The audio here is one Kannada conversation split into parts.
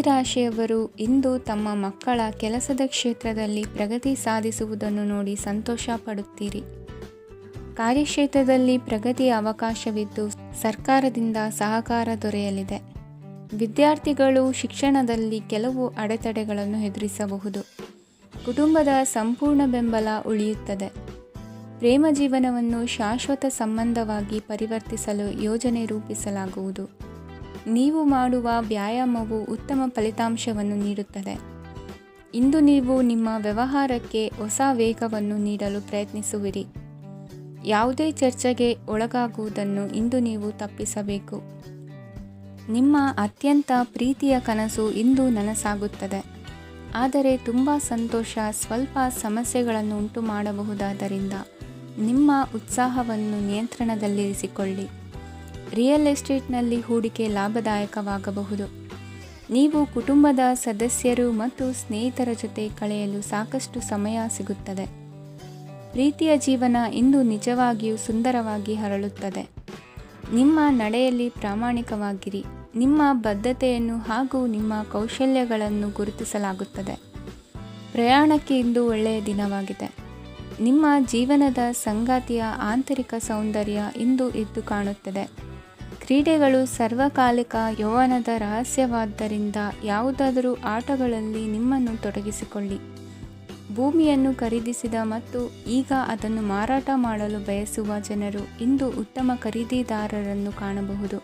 ರಾಶಿಯವರು ಇಂದು ತಮ್ಮ ಮಕ್ಕಳ ಕೆಲಸದ ಕ್ಷೇತ್ರದಲ್ಲಿ ಪ್ರಗತಿ ಸಾಧಿಸುವುದನ್ನು ನೋಡಿ ಸಂತೋಷ ಪಡುತ್ತೀರಿ. ಕಾರ್ಯಕ್ಷೇತ್ರದಲ್ಲಿ ಪ್ರಗತಿಯ ಅವಕಾಶವಿದ್ದು ಸರ್ಕಾರದಿಂದ ಸಹಕಾರ ದೊರೆಯಲಿದೆ. ವಿದ್ಯಾರ್ಥಿಗಳು ಶಿಕ್ಷಣದಲ್ಲಿ ಕೆಲವು ಅಡೆತಡೆಗಳನ್ನು ಎದುರಿಸಬಹುದು. ಕುಟುಂಬದ ಸಂಪೂರ್ಣ ಬೆಂಬಲ ಉಳಿಯುತ್ತದೆ. ಪ್ರೇಮ ಜೀವನವನ್ನು ಶಾಶ್ವತ ಸಂಬಂಧವಾಗಿ ಪರಿವರ್ತಿಸಲು ಯೋಜನೆ ರೂಪಿಸಲಾಗುವುದು. ನೀವು ಮಾಡುವ ವ್ಯಾಯಾಮವು ಉತ್ತಮ ಫಲಿತಾಂಶವನ್ನು ನೀಡುತ್ತದೆ. ಇಂದು ನೀವು ನಿಮ್ಮ ವ್ಯವಹಾರಕ್ಕೆ ಹೊಸ ವೇಗವನ್ನು ನೀಡಲು ಪ್ರಯತ್ನಿಸುವಿರಿ. ಯಾವುದೇ ಚರ್ಚೆಗೆ ಒಳಗಾಗುವುದನ್ನು ಇಂದು ನೀವು ತಪ್ಪಿಸಬೇಕು. ನಿಮ್ಮ ಅತ್ಯಂತ ಪ್ರೀತಿಯ ಕನಸು ಇಂದು ನನಸಾಗುತ್ತದೆ. ಆದರೆ ತುಂಬ ಸಂತೋಷ ಸ್ವಲ್ಪ ಸಮಸ್ಯೆಗಳನ್ನು ಉಂಟು ಮಾಡಬಹುದಾದ್ದರಿಂದ ನಿಮ್ಮ ಉತ್ಸಾಹವನ್ನು ನಿಯಂತ್ರಣದಲ್ಲಿರಿಸಿಕೊಳ್ಳಿ. ರಿಯಲ್ ಎಸ್ಟೇಟ್ನಲ್ಲಿ ಹೂಡಿಕೆ ಲಾಭದಾಯಕವಾಗಬಹುದು. ನೀವು ಕುಟುಂಬದ ಸದಸ್ಯರು ಮತ್ತು ಸ್ನೇಹಿತರ ಜೊತೆ ಕಳೆಯಲು ಸಾಕಷ್ಟು ಸಮಯ ಸಿಗುತ್ತದೆ. ಪ್ರೀತಿಯ ಜೀವನ ಇಂದು ನಿಜವಾಗಿಯೂ ಸುಂದರವಾಗಿ ಹರಳುತ್ತದೆ. ನಿಮ್ಮ ನಡೆಯಲ್ಲಿ ಪ್ರಾಮಾಣಿಕವಾಗಿರಿ. ನಿಮ್ಮ ಬದ್ಧತೆಯನ್ನು ಹಾಗೂ ನಿಮ್ಮ ಕೌಶಲ್ಯಗಳನ್ನು ಗುರುತಿಸಲಾಗುತ್ತದೆ. ಪ್ರಯಾಣಕ್ಕೆ ಇಂದು ಒಳ್ಳೆಯ ದಿನವಾಗಿದೆ. ನಿಮ್ಮ ಜೀವನದ ಸಂಗಾತಿಯ ಆಂತರಿಕ ಸೌಂದರ್ಯ ಇಂದು ಎದ್ದು ಕಾಣುತ್ತದೆ. ಕ್ರೀಡೆಗಳು ಸರ್ವಕಾಲಿಕ ಯೌವನದ ರಹಸ್ಯವಾದ್ದರಿಂದ ಯಾವುದಾದರೂ ಆಟಗಳಲ್ಲಿ ನಿಮ್ಮನ್ನು ತೊಡಗಿಸಿಕೊಳ್ಳಿ. ಭೂಮಿಯನ್ನು ಖರೀದಿಸಿದ ಮತ್ತು ಈಗ ಅದನ್ನು ಮಾರಾಟ ಮಾಡಲು ಬಯಸುವ ಜನರು ಇಂದು ಉತ್ತಮ ಖರೀದಿದಾರರನ್ನು ಕಾಣಬಹುದು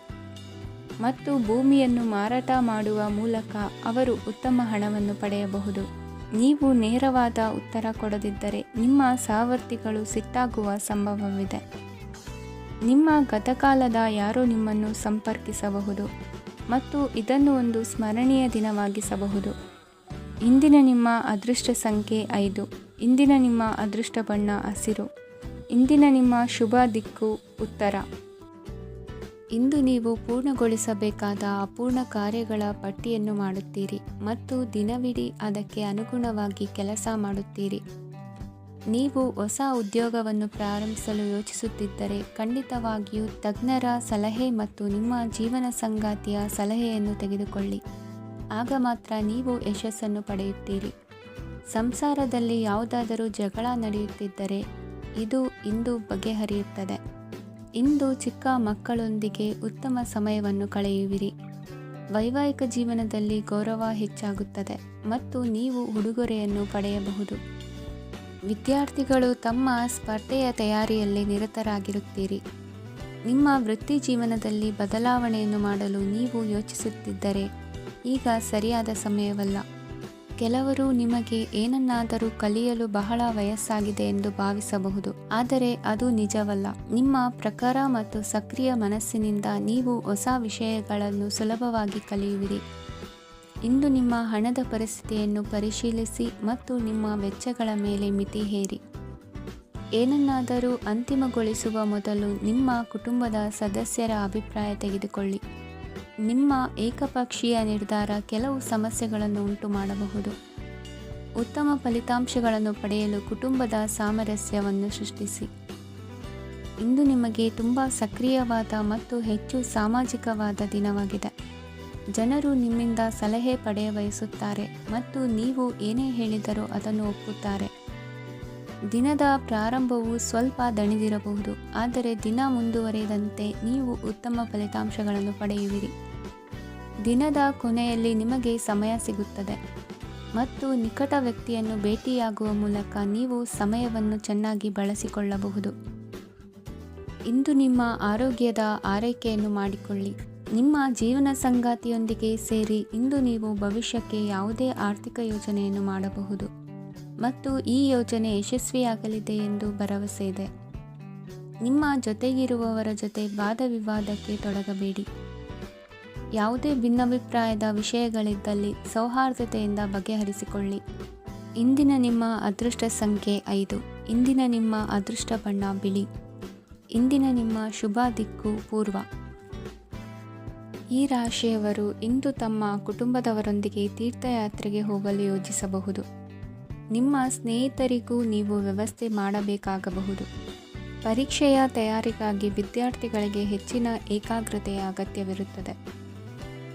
ಮತ್ತು ಭೂಮಿಯನ್ನು ಮಾರಾಟ ಮಾಡುವ ಮೂಲಕ ಅವರು ಉತ್ತಮ ಹಣವನ್ನು ಪಡೆಯಬಹುದು. ನೀವು ನೇರವಾದ ಉತ್ತರ ಕೊಡದಿದ್ದರೆ ನಿಮ್ಮ ಸಹವರ್ತಿಗಳು ಸಿಟ್ಟಾಗುವ ಸಂಭವವಿದೆ. ನಿಮ್ಮ ಗತಕಾಲದ ಯಾರೋ ನಿಮ್ಮನ್ನು ಸಂಪರ್ಕಿಸಬಹುದು ಮತ್ತು ಇದನ್ನು ಒಂದು ಸ್ಮರಣೀಯ ದಿನವಾಗಿಸಬಹುದು. ಇಂದಿನ ನಿಮ್ಮ ಅದೃಷ್ಟ ಸಂಖ್ಯೆ 5. ಇಂದಿನ ನಿಮ್ಮ ಅದೃಷ್ಟ ಬಣ್ಣ ಹಸಿರು. ಇಂದಿನ ನಿಮ್ಮ ಶುಭ ದಿಕ್ಕು ಉತ್ತರ. ಇಂದು ನೀವು ಪೂರ್ಣಗೊಳಿಸಬೇಕಾದ ಅಪೂರ್ಣ ಕಾರ್ಯಗಳ ಪಟ್ಟಿಯನ್ನು ಮಾಡುತ್ತೀರಿ ಮತ್ತು ದಿನವಿಡೀ ಅದಕ್ಕೆ ಅನುಗುಣವಾಗಿ ಕೆಲಸ ಮಾಡುತ್ತೀರಿ. ನೀವು ಹೊಸ ಉದ್ಯೋಗವನ್ನು ಪ್ರಾರಂಭಿಸಲು ಯೋಚಿಸುತ್ತಿದ್ದರೆ ಖಂಡಿತವಾಗಿಯೂ ತಜ್ಞರ ಸಲಹೆ ಮತ್ತು ನಿಮ್ಮ ಜೀವನ ಸಂಗಾತಿಯ ಸಲಹೆಯನ್ನು ತೆಗೆದುಕೊಳ್ಳಿ. ಆಗ ಮಾತ್ರ ನೀವು ಯಶಸ್ಸನ್ನು ಪಡೆಯುತ್ತೀರಿ. ಸಂಸಾರದಲ್ಲಿ ಯಾವುದಾದರೂ ಜಗಳ ನಡೆಯುತ್ತಿದ್ದರೆ ಇದು ಇಂದು ಬಗೆಹರಿಯುತ್ತದೆ. ಇಂದು ಚಿಕ್ಕ ಮಕ್ಕಳೊಂದಿಗೆ ಉತ್ತಮ ಸಮಯವನ್ನು ಕಳೆಯುವಿರಿ. ವೈವಾಹಿಕ ಜೀವನದಲ್ಲಿ ಗೌರವ ಹೆಚ್ಚಾಗುತ್ತದೆ ಮತ್ತು ನೀವು ಉಡುಗೊರೆಯನ್ನು ಪಡೆಯಬಹುದು. ವಿದ್ಯಾರ್ಥಿಗಳು ತಮ್ಮ ಸ್ಪರ್ಧೆಯ ತಯಾರಿಯಲ್ಲಿ ನಿರತರಾಗಿರುತ್ತೀರಿ. ನಿಮ್ಮ ವೃತ್ತಿ ಜೀವನದಲ್ಲಿ ಬದಲಾವಣೆಯನ್ನು ಮಾಡಲು ನೀವು ಯೋಚಿಸುತ್ತಿದ್ದರೆ ಈಗ ಸರಿಯಾದ ಸಮಯವಲ್ಲ. ಕೆಲವರು ನಿಮಗೆ ಏನನ್ನಾದರೂ ಕಲಿಯಲು ಬಹಳ ವಯಸ್ಸಾಗಿದೆ ಎಂದು ಭಾವಿಸಬಹುದು, ಆದರೆ ಅದು ನಿಜವಲ್ಲ. ನಿಮ್ಮ ಪ್ರಖರ ಮತ್ತು ಸಕ್ರಿಯ ಮನಸ್ಸಿನಿಂದ ನೀವು ಹೊಸ ವಿಷಯಗಳನ್ನು ಸುಲಭವಾಗಿ ಕಲಿಯುವಿರಿ. ಇಂದು ನಿಮ್ಮ ಹಣದ ಪರಿಸ್ಥಿತಿಯನ್ನು ಪರಿಶೀಲಿಸಿ ಮತ್ತು ನಿಮ್ಮ ವೆಚ್ಚಗಳ ಮೇಲೆ ಮಿತಿ ಹೇರಿ. ಏನನ್ನಾದರೂ ಅಂತಿಮಗೊಳಿಸುವ ಮೊದಲು ನಿಮ್ಮ ಕುಟುಂಬದ ಸದಸ್ಯರ ಅಭಿಪ್ರಾಯ ತೆಗೆದುಕೊಳ್ಳಿ. ನಿಮ್ಮ ಏಕಪಕ್ಷೀಯ ನಿರ್ಧಾರ ಕೆಲವು ಸಮಸ್ಯೆಗಳನ್ನು ಉಂಟು ಮಾಡಬಹುದು. ಉತ್ತಮ ಫಲಿತಾಂಶಗಳನ್ನು ಪಡೆಯಲು ಕುಟುಂಬದ ಸಾಮರಸ್ಯವನ್ನು ಸೃಷ್ಟಿಸಿ. ಇಂದು ನಿಮಗೆ ತುಂಬ ಸಕ್ರಿಯವಾದ ಮತ್ತು ಹೆಚ್ಚು ಸಾಮಾಜಿಕವಾದ ದಿನವಾಗಿದೆ. ಜನರು ನಿಮ್ಮಿಂದ ಸಲಹೆ ಪಡೆಯ ಬಯಸುತ್ತಾರೆ ಮತ್ತು ನೀವು ಏನೇ ಹೇಳಿದರೂ ಅದನ್ನು ಒಪ್ಪುತ್ತಾರೆ. ದಿನದ ಪ್ರಾರಂಭವು ಸ್ವಲ್ಪ ದಣಿದಿರಬಹುದು, ಆದರೆ ದಿನ ಮುಂದುವರಿದಂತೆ ನೀವು ಉತ್ತಮ ಫಲಿತಾಂಶಗಳನ್ನು ಪಡೆಯುವಿರಿ. ದಿನದ ಕೊನೆಯಲ್ಲಿ ನಿಮಗೆ ಸಮಯ ಸಿಗುತ್ತದೆ ಮತ್ತು ನಿಕಟ ವ್ಯಕ್ತಿಯನ್ನು ಭೇಟಿಯಾಗುವ ಮೂಲಕ ನೀವು ಸಮಯವನ್ನು ಚೆನ್ನಾಗಿ ಬಳಸಿಕೊಳ್ಳಬಹುದು. ಇಂದು ನಿಮ್ಮ ಆರೋಗ್ಯದ ಆರೈಕೆಯನ್ನು ಮಾಡಿಕೊಳ್ಳಿ. ನಿಮ್ಮ ಜೀವನ ಸಂಗಾತಿಯೊಂದಿಗೆ ಸೇರಿ ಇಂದು ನೀವು ಭವಿಷ್ಯಕ್ಕೆ ಯಾವುದೇ ಆರ್ಥಿಕ ಯೋಜನೆಯನ್ನು ಮಾಡಬಹುದು ಮತ್ತು ಈ ಯೋಜನೆ ಯಶಸ್ವಿಯಾಗಲಿದೆ ಎಂದು ಭರವಸೆ ಇದೆ. ನಿಮ್ಮ ಜೊತೆಗಿರುವವರ ಜೊತೆ ವಾದ ವಿವಾದಕ್ಕೆ ತೊಡಗಬೇಡಿ. ಯಾವುದೇ ಭಿನ್ನಾಭಿಪ್ರಾಯದ ವಿಷಯಗಳಿದ್ದಲ್ಲಿ ಸೌಹಾರ್ದತೆಯಿಂದ ಬಗೆಹರಿಸಿಕೊಳ್ಳಿ. ಇಂದಿನ ನಿಮ್ಮ ಅದೃಷ್ಟ ಸಂಖ್ಯೆ 5. ಇಂದಿನ ನಿಮ್ಮ ಅದೃಷ್ಟ ಬಣ್ಣ ಬಿಳಿ. ಇಂದಿನ ನಿಮ್ಮ ಶುಭ ದಿಕ್ಕು ಪೂರ್ವ. ಈ ರಾಶಿಯವರು ಇಂದು ತಮ್ಮ ಕುಟುಂಬದವರೊಂದಿಗೆ ತೀರ್ಥಯಾತ್ರೆಗೆ ಹೋಗಲು ಯೋಜಿಸಬಹುದು. ನಿಮ್ಮ ಸ್ನೇಹಿತರಿಗೂ ನೀವು ವ್ಯವಸ್ಥೆ ಮಾಡಬೇಕಾಗಬಹುದು. ಪರೀಕ್ಷೆಯ ತಯಾರಿಗಾಗಿ ವಿದ್ಯಾರ್ಥಿಗಳಿಗೆ ಹೆಚ್ಚಿನ ಏಕಾಗ್ರತೆಯ ಅಗತ್ಯವಿರುತ್ತದೆ.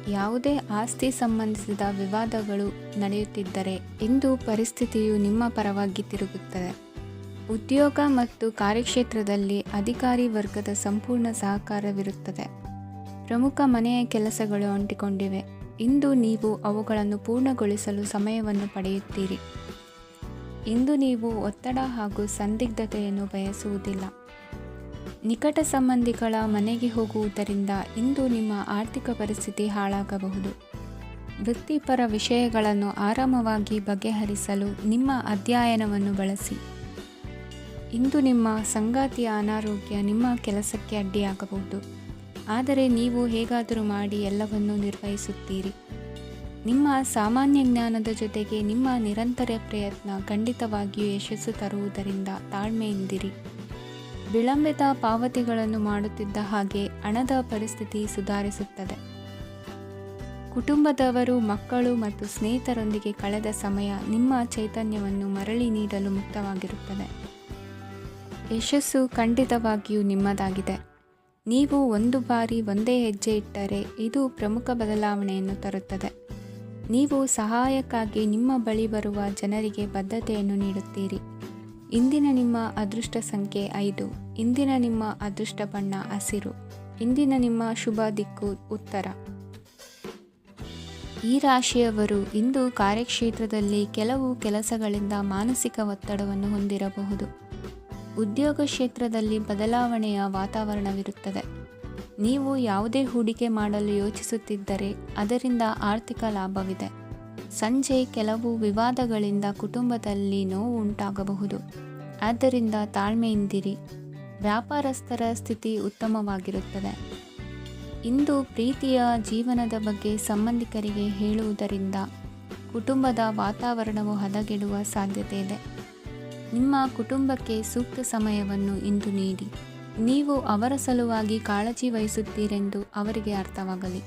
ಯಾವುದೇ ಆಸ್ತಿ ಸಂಬಂಧಿಸಿದ ವಿವಾದಗಳು ನಡೆಯುತ್ತಿದ್ದರೆ ಇಂದು ಪರಿಸ್ಥಿತಿಯು ನಿಮ್ಮ ಪರವಾಗಿ ತಿರುಗುತ್ತದೆ. ಉದ್ಯೋಗ ಮತ್ತು ಕಾರ್ಯಕ್ಷೇತ್ರದಲ್ಲಿ ಅಧಿಕಾರಿ ವರ್ಗದ ಸಂಪೂರ್ಣ ಸಹಕಾರವಿರುತ್ತದೆ. ಪ್ರಮುಖ ಮನೆಯ ಕೆಲಸಗಳು ಅಂಟಿಕೊಂಡಿವೆ. ಇಂದು ನೀವು ಅವುಗಳನ್ನು ಪೂರ್ಣಗೊಳಿಸಲು ಸಮಯವನ್ನು ಪಡೆಯುತ್ತೀರಿ. ಇಂದು ನೀವು ಒತ್ತಡ ಹಾಗೂ ಸಂದಿಗ್ಧತೆಯನ್ನು ಬಯಸುವುದಿಲ್ಲ. ನಿಕಟ ಸಂಬಂಧಿಗಳ ಮನೆಗೆ ಹೋಗುವುದರಿಂದ ಇಂದು ನಿಮ್ಮ ಆರ್ಥಿಕ ಪರಿಸ್ಥಿತಿ ಹಾಳಾಗಬಹುದು. ವೃತ್ತಿಪರ ವಿಷಯಗಳನ್ನು ಆರಾಮವಾಗಿ ಬಗೆಹರಿಸಲು ನಿಮ್ಮ ಅಧ್ಯಯನವನ್ನು ಬಳಸಿ. ಇಂದು ನಿಮ್ಮ ಸಂಗಾತಿಯ ಅನಾರೋಗ್ಯ ನಿಮ್ಮ ಕೆಲಸಕ್ಕೆ ಅಡ್ಡಿಯಾಗಬಹುದು, ಆದರೆ ನೀವು ಹೇಗಾದರೂ ಮಾಡಿ ಎಲ್ಲವನ್ನೂ ನಿರ್ವಹಿಸುತ್ತೀರಿ. ನಿಮ್ಮ ಸಾಮಾನ್ಯ ಜ್ಞಾನದ ಜೊತೆಗೆ ನಿಮ್ಮ ನಿರಂತರ ಪ್ರಯತ್ನ ಖಂಡಿತವಾಗಿಯೂ ಯಶಸ್ಸು ತರುವುದರಿಂದ ತಾಳ್ಮೆಯಿಂದಿರಿ. ವಿಳಂಬಿತ ಪಾವತಿಗಳನ್ನು ಮಾಡುತ್ತಿದ್ದ ಹಾಗೆ ಹಣದ ಪರಿಸ್ಥಿತಿ ಸುಧಾರಿಸುತ್ತದೆ. ಕುಟುಂಬದವರು, ಮಕ್ಕಳು ಮತ್ತು ಸ್ನೇಹಿತರೊಂದಿಗೆ ಕಳೆದ ಸಮಯ ನಿಮ್ಮ ಚೈತನ್ಯವನ್ನು ಮರಳಿ ನೀಡಲು ಮುಕ್ತವಾಗಿರುತ್ತದೆ. ಯಶಸ್ಸು ಖಂಡಿತವಾಗಿಯೂ ನಿಮ್ಮದಾಗಿದೆ. ನೀವು ಒಂದು ಬಾರಿ ಒಂದೇ ಹೆಜ್ಜೆ ಇಟ್ಟರೆ ಇದು ಪ್ರಮುಖ ಬದಲಾವಣೆಯನ್ನು ತರುತ್ತದೆ. ನೀವು ಸಹಾಯಕ್ಕಾಗಿ ನಿಮ್ಮ ಬಳಿ ಬರುವ ಜನರಿಗೆ ಬದ್ಧತೆಯನ್ನು ನೀಡುತ್ತೀರಿ. ಇಂದಿನ ನಿಮ್ಮ ಅದೃಷ್ಟ ಸಂಖ್ಯೆ 5. ಇಂದಿನ ನಿಮ್ಮ ಅದೃಷ್ಟ ಬಣ್ಣ ಹಸಿರು. ಇಂದಿನ ನಿಮ್ಮ ಶುಭ ದಿಕ್ಕು ಉತ್ತರ. ಈ ರಾಶಿಯವರು ಇಂದು ಕಾರ್ಯಕ್ಷೇತ್ರದಲ್ಲಿ ಕೆಲವು ಕೆಲಸಗಳಿಂದ ಮಾನಸಿಕ ಒತ್ತಡವನ್ನು ಹೊಂದಿರಬಹುದು. ಉದ್ಯೋಗ ಕ್ಷೇತ್ರದಲ್ಲಿ ಬದಲಾವಣೆಯ ವಾತಾವರಣವಿರುತ್ತದೆ. ನೀವು ಯಾವುದೇ ಹೂಡಿಕೆ ಮಾಡಲು ಯೋಚಿಸುತ್ತಿದ್ದರೆ ಅದರಿಂದ ಆರ್ಥಿಕ ಲಾಭವಿದೆ. ಸಂಜೆ ಕೆಲವು ವಿವಾದಗಳಿಂದ ಕುಟುಂಬದಲ್ಲಿ ನೋವು ಉಂಟಾಗಬಹುದು, ಆದ್ದರಿಂದ ತಾಳ್ಮೆಯಿಂದಿರಿ. ವ್ಯಾಪಾರಸ್ಥರ ಸ್ಥಿತಿ ಉತ್ತಮವಾಗಿರುತ್ತದೆ. ಇಂದು ಪ್ರೀತಿಯ ಜೀವನದ ಬಗ್ಗೆ ಸಂಬಂಧಿಕರಿಗೆ ಹೇಳುವುದರಿಂದ ಕುಟುಂಬದ ವಾತಾವರಣವು ಹದಗೆಡುವ ಸಾಧ್ಯತೆ ಇದೆ. ನಿಮ್ಮ ಕುಟುಂಬಕ್ಕೆ ಸೂಕ್ತ ಸಮಯವನ್ನು ಇಂದು ನೀಡಿ. ನೀವು ಅವರ ಸಲುವಾಗಿ ಕಾಳಜಿ ವಹಿಸುತ್ತೀರೆಂದು ಅವರಿಗೆ ಅರ್ಥವಾಗಲಿ.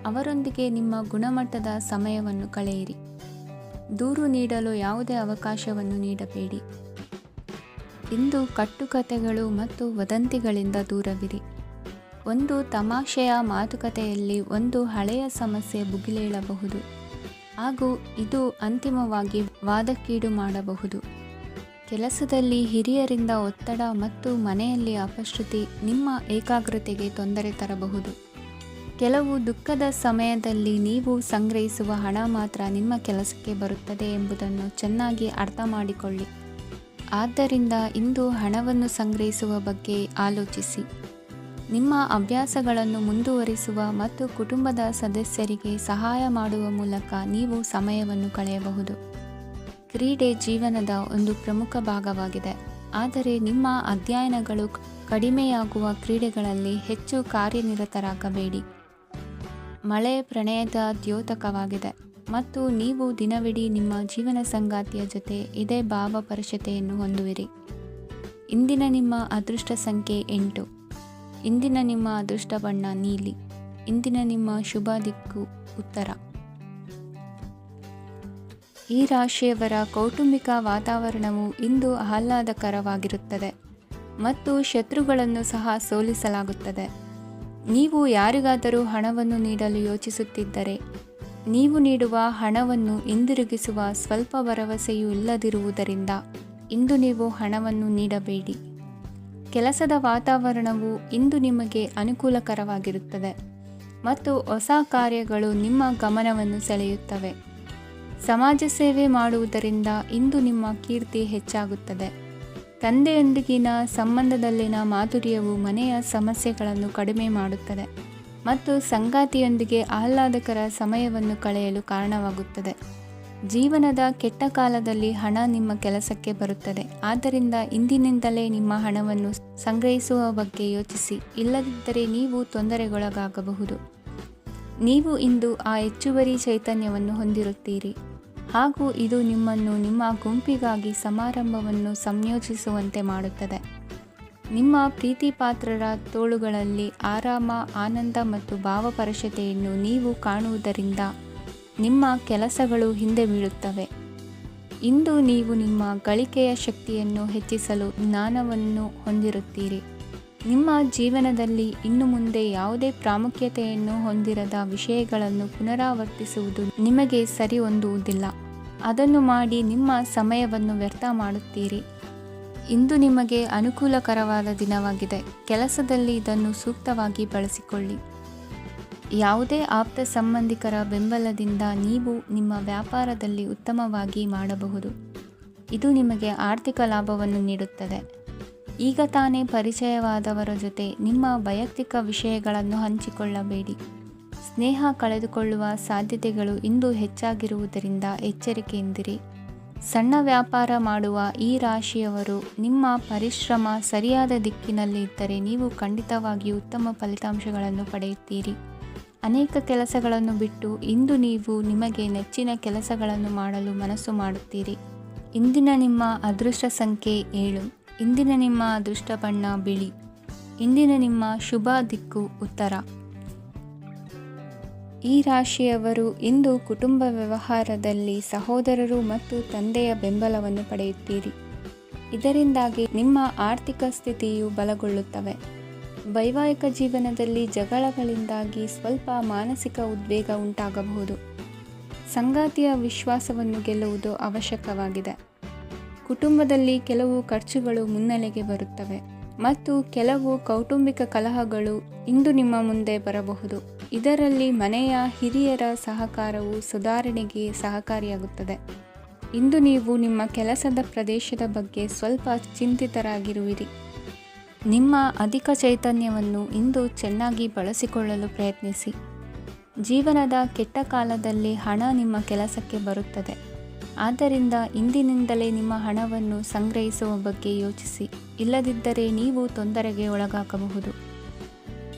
ಅವರೊಂದಿಗೆ ನಿಮ್ಮ ಗುಣಮಟ್ಟದ ಸಮಯವನ್ನು ಕಳೆಯಿರಿ. ದೂರು ನೀಡಲು ಯಾವುದೇ ಅವಕಾಶವನ್ನು ನೀಡಬೇಡಿ. ಇಂದು ಕಟ್ಟುಕತೆಗಳು ಮತ್ತು ವದಂತಿಗಳಿಂದ ದೂರವಿರಿ. ಒಂದು ತಮಾಷೆಯ ಮಾತುಕತೆಯಲ್ಲಿ ಒಂದು ಹಳೆಯ ಸಮಸ್ಯೆ ಭುಗಿಲೇಳಬಹುದು ಹಾಗೂ ಇದು ಅಂತಿಮವಾಗಿ ವಾದಕ್ಕೀಡು ಮಾಡಬಹುದು. ಕೆಲಸದಲ್ಲಿ ಹಿರಿಯರಿಂದ ಒತ್ತಡ ಮತ್ತು ಮನೆಯಲ್ಲಿ ಅಪಶ್ರುತಿ ನಿಮ್ಮ ಏಕಾಗ್ರತೆಗೆ ತೊಂದರೆ ತರಬಹುದು. ಕೆಲವು ದುಃಖದ ಸಮಯದಲ್ಲಿ ನೀವು ಸಂಗ್ರಹಿಸುವ ಹಣ ಮಾತ್ರ ನಿಮ್ಮ ಕೆಲಸಕ್ಕೆ ಬರುತ್ತದೆ ಎಂಬುದನ್ನು ಚೆನ್ನಾಗಿ ಅರ್ಥ ಮಾಡಿಕೊಳ್ಳಿ. ಆದ್ದರಿಂದ ಇಂದು ಹಣವನ್ನು ಸಂಗ್ರಹಿಸುವ ಬಗ್ಗೆ ಆಲೋಚಿಸಿ. ನಿಮ್ಮ ಅಭ್ಯಾಸಗಳನ್ನು ಮುಂದುವರಿಸುವ ಮತ್ತು ಕುಟುಂಬದ ಸದಸ್ಯರಿಗೆ ಸಹಾಯ ಮಾಡುವ ಮೂಲಕ ನೀವು ಸಮಯವನ್ನು ಕಳೆಯಬಹುದು. ಕ್ರೀಡೆ ಜೀವನದ ಒಂದು ಪ್ರಮುಖ ಭಾಗವಾಗಿದೆ, ಆದರೆ ನಿಮ್ಮ ಅಧ್ಯಯನಗಳು ಕಡಿಮೆಯಾಗುವ ಕ್ರೀಡೆಗಳಲ್ಲಿ ಹೆಚ್ಚು ಕಾರ್ಯನಿರತರಾಗಬೇಡಿ. ಮಳೆ ಪ್ರಣಯದ ದ್ಯೋತಕವಾಗಿದೆ ಮತ್ತು ನೀವು ದಿನವಿಡೀ ನಿಮ್ಮ ಜೀವನ ಸಂಗಾತಿಯ ಜೊತೆ ಇದೇ ಭಾವಪರಶತೆಯನ್ನು ಹೊಂದುವಿರಿ. ಇಂದಿನ ನಿಮ್ಮ ಅದೃಷ್ಟ ಸಂಖ್ಯೆ 8. ಇಂದಿನ ನಿಮ್ಮ ಅದೃಷ್ಟ ಬಣ್ಣ ನೀಲಿ. ಇಂದಿನ ನಿಮ್ಮ ಶುಭ ದಿಕ್ಕು ಉತ್ತರ. ಈ ರಾಶಿಯವರ ಕೌಟುಂಬಿಕ ವಾತಾವರಣವು ಇಂದು ಆಹ್ಲಾದಕರವಾಗಿರುತ್ತದೆ ಮತ್ತು ಶತ್ರುಗಳನ್ನು ಸಹ ಸೋಲಿಸಲಾಗುತ್ತದೆ. ನೀವು ಯಾರಿಗಾದರೂ ಹಣವನ್ನು ನೀಡಲು ಯೋಚಿಸುತ್ತಿದ್ದರೆ ನೀವು ನೀಡುವ ಹಣವನ್ನು ಹಿಂದಿರುಗಿಸುವ ಸ್ವಲ್ಪ ಭರವಸೆಯೂ ಇಲ್ಲದಿರುವುದರಿಂದ ಇಂದು ನೀವು ಹಣವನ್ನು ನೀಡಬೇಡಿ. ಕೆಲಸದ ವಾತಾವರಣವು ಇಂದು ನಿಮಗೆ ಅನುಕೂಲಕರವಾಗಿರುತ್ತದೆ ಮತ್ತು ಹೊಸ ಕಾರ್ಯಗಳು ನಿಮ್ಮ ಗಮನವನ್ನು ಸೆಳೆಯುತ್ತವೆ. ಸಮಾಜ ಸೇವೆ ಮಾಡುವುದರಿಂದ ಇಂದು ನಿಮ್ಮ ಕೀರ್ತಿ ಹೆಚ್ಚಾಗುತ್ತದೆ. ತಂದೆಯೊಂದಿಗಿನ ಸಂಬಂಧದಲ್ಲಿನ ಮಾಧುರ್ಯವು ಮನೆಯ ಸಮಸ್ಯೆಗಳನ್ನು ಕಡಿಮೆ ಮಾಡುತ್ತದೆ ಮತ್ತು ಸಂಗಾತಿಯೊಂದಿಗೆ ಆಹ್ಲಾದಕರ ಸಮಯವನ್ನು ಕಳೆಯಲು ಕಾರಣವಾಗುತ್ತದೆ. ಜೀವನದ ಕೆಟ್ಟ ಕಾಲದಲ್ಲಿ ಹಣ ನಿಮ್ಮ ಕೆಲಸಕ್ಕೆ ಬರುತ್ತದೆ, ಆದ್ದರಿಂದ ಇಂದಿನಿಂದಲೇ ನಿಮ್ಮ ಹಣವನ್ನು ಸಂಗ್ರಹಿಸುವ ಬಗ್ಗೆ ಯೋಚಿಸಿ, ಇಲ್ಲದಿದ್ದರೆ ನೀವು ತೊಂದರೆಗೊಳಗಾಗಬಹುದು. ನೀವು ಇಂದು ಆ ಹೆಚ್ಚುವರಿ ಚೈತನ್ಯವನ್ನು ಹೊಂದಿರುತ್ತೀರಿ ಹಾಗೂ ಇದು ನಿಮ್ಮನ್ನು ನಿಮ್ಮ ಗುಂಪಿಗಾಗಿ ಸಮಾರಂಭವನ್ನು ಸಂಯೋಜಿಸುವಂತೆ ಮಾಡುತ್ತದೆ. ನಿಮ್ಮ ಪ್ರೀತಿಪಾತ್ರರ ತೋಳುಗಳಲ್ಲಿ ಆರಾಮ, ಆನಂದ ಮತ್ತು ಭಾವಪರಶತೆಯನ್ನು ನೀವು ಕಾಣುವುದರಿಂದ ನಿಮ್ಮ ಕೆಲಸಗಳು ಹಿಂದೆ ಬೀಳುತ್ತವೆ. ಇಂದು ನೀವು ನಿಮ್ಮ ಗಳಿಕೆಯ ಶಕ್ತಿಯನ್ನು ಹೆಚ್ಚಿಸಲು ಜ್ಞಾನವನ್ನು ಹೊಂದಿರುತ್ತೀರಿ ನಿಮ್ಮ ಜೀವನದಲ್ಲಿ ಇನ್ನು ಮುಂದೆ ಯಾವುದೇ ಪ್ರಾಮುಖ್ಯತೆಯನ್ನು ಹೊಂದಿರದ ವಿಷಯಗಳನ್ನು ಪುನರಾವರ್ತಿಸುವುದು ನಿಮಗೆ ಸರಿ ಹೊಂದುವುದಿಲ್ಲ. ಅದನ್ನು ಮಾಡಿ ನಿಮ್ಮ ಸಮಯವನ್ನು ವ್ಯರ್ಥ ಮಾಡುತ್ತೀರಿ. ಇಂದು ನಿಮಗೆ ಅನುಕೂಲಕರವಾದ ದಿನವಾಗಿದೆ. ಕೆಲಸದಲ್ಲಿ ಇದನ್ನು ಸೂಕ್ತವಾಗಿ ಬಳಸಿಕೊಳ್ಳಿ. ಯಾವುದೇ ಆಪ್ತ ಸಂಬಂಧಿಕರ ಬೆಂಬಲದಿಂದ ನೀವು ನಿಮ್ಮ ವ್ಯಾಪಾರದಲ್ಲಿ ಉತ್ತಮವಾಗಿ ಮಾಡಬಹುದು. ಇದು ನಿಮಗೆ ಆರ್ಥಿಕ ಲಾಭವನ್ನು ನೀಡುತ್ತದೆ. ಈಗ ತಾನೇ ಪರಿಚಯವಾದವರ ಜೊತೆ ನಿಮ್ಮ ವೈಯಕ್ತಿಕ ವಿಷಯಗಳನ್ನು ಹಂಚಿಕೊಳ್ಳಬೇಡಿ. ಸ್ನೇಹ ಕಳೆದುಕೊಳ್ಳುವ ಸಾಧ್ಯತೆಗಳು ಇಂದು ಹೆಚ್ಚಾಗಿರುವುದರಿಂದ ಎಚ್ಚರಿಕೆಯಿಂದಿರಿ. ಸಣ್ಣ ವ್ಯಾಪಾರ ಮಾಡುವ ಈ ರಾಶಿಯವರು ನಿಮ್ಮ ಪರಿಶ್ರಮ ಸರಿಯಾದ ದಿಕ್ಕಿನಲ್ಲಿ ಇದ್ದರೆ ನೀವು ಖಂಡಿತವಾಗಿಯೂ ಉತ್ತಮ ಫಲಿತಾಂಶಗಳನ್ನು ಪಡೆಯುತ್ತೀರಿ. ಅನೇಕ ಕೆಲಸಗಳನ್ನು ಬಿಟ್ಟು ಇಂದು ನೀವು ನಿಮಗೆ ನೆಚ್ಚಿನ ಕೆಲಸಗಳನ್ನು ಮಾಡಲು ಮನಸ್ಸು ಮಾಡುತ್ತೀರಿ. ಇಂದಿನ ನಿಮ್ಮ ಅದೃಷ್ಟ ಸಂಖ್ಯೆ 7. ಇಂದಿನ ನಿಮ್ಮ ಅದೃಷ್ಟ ಬಣ್ಣ ಬಿಳಿ. ಇಂದಿನ ನಿಮ್ಮ ಶುಭ ದಿಕ್ಕು ಉತ್ತರ. ಈ ರಾಶಿಯವರು ಇಂದು ಕುಟುಂಬ ವ್ಯವಹಾರದಲ್ಲಿ ಸಹೋದರರು ಮತ್ತು ತಂದೆಯ ಬೆಂಬಲವನ್ನು ಪಡೆಯುತ್ತೀರಿ. ಇದರಿಂದಾಗಿ ನಿಮ್ಮ ಆರ್ಥಿಕ ಸ್ಥಿತಿಯು ಬಲಗೊಳ್ಳುತ್ತವೆ. ವೈವಾಹಿಕ ಜೀವನದಲ್ಲಿ ಜಗಳಗಳಿಂದಾಗಿ ಸ್ವಲ್ಪ ಮಾನಸಿಕ ಉದ್ವೇಗ ಉಂಟಾಗಬಹುದು. ಸಂಗಾತಿಯ ವಿಶ್ವಾಸವನ್ನು ಗೆಲ್ಲುವುದು ಅವಶ್ಯಕವಾಗಿದೆ. ಕುಟುಂಬದಲ್ಲಿ ಕೆಲವು ಖರ್ಚುಗಳು ಮುನ್ನೆಲೆಗೆ ಬರುತ್ತವೆ ಮತ್ತು ಕೆಲವು ಕೌಟುಂಬಿಕ ಕಲಹಗಳು ಇಂದು ನಿಮ್ಮ ಮುಂದೆ ಬರಬಹುದು. ಇದರಲ್ಲಿ ಮನೆಯ ಹಿರಿಯರ ಸಹಕಾರವು ಸುಧಾರಣೆಗೆ ಸಹಕಾರಿಯಾಗುತ್ತದೆ. ಇಂದು ನೀವು ನಿಮ್ಮ ಕೆಲಸದ ಪ್ರದೇಶದ ಬಗ್ಗೆ ಸ್ವಲ್ಪ ಚಿಂತಿತರಾಗಿರುವಿರಿ. ನಿಮ್ಮ ಅಧಿಕ ಚೈತನ್ಯವನ್ನು ಇಂದು ಚೆನ್ನಾಗಿ ಬಳಸಿಕೊಳ್ಳಲು ಪ್ರಯತ್ನಿಸಿ. ಜೀವನದ ಕೆಟ್ಟ ಕಾಲದಲ್ಲಿ ಹಣ ನಿಮ್ಮ ಕೆಲಸಕ್ಕೆ ಬರುತ್ತದೆ. ಆದ್ದರಿಂದ ಇಂದಿನಿಂದಲೇ ನಿಮ್ಮ ಹಣವನ್ನು ಸಂಗ್ರಹಿಸುವ ಬಗ್ಗೆ ಯೋಚಿಸಿ. ಇಲ್ಲದಿದ್ದರೆ ನೀವು ತೊಂದರೆಗೆ ಒಳಗಾಗಬಹುದು.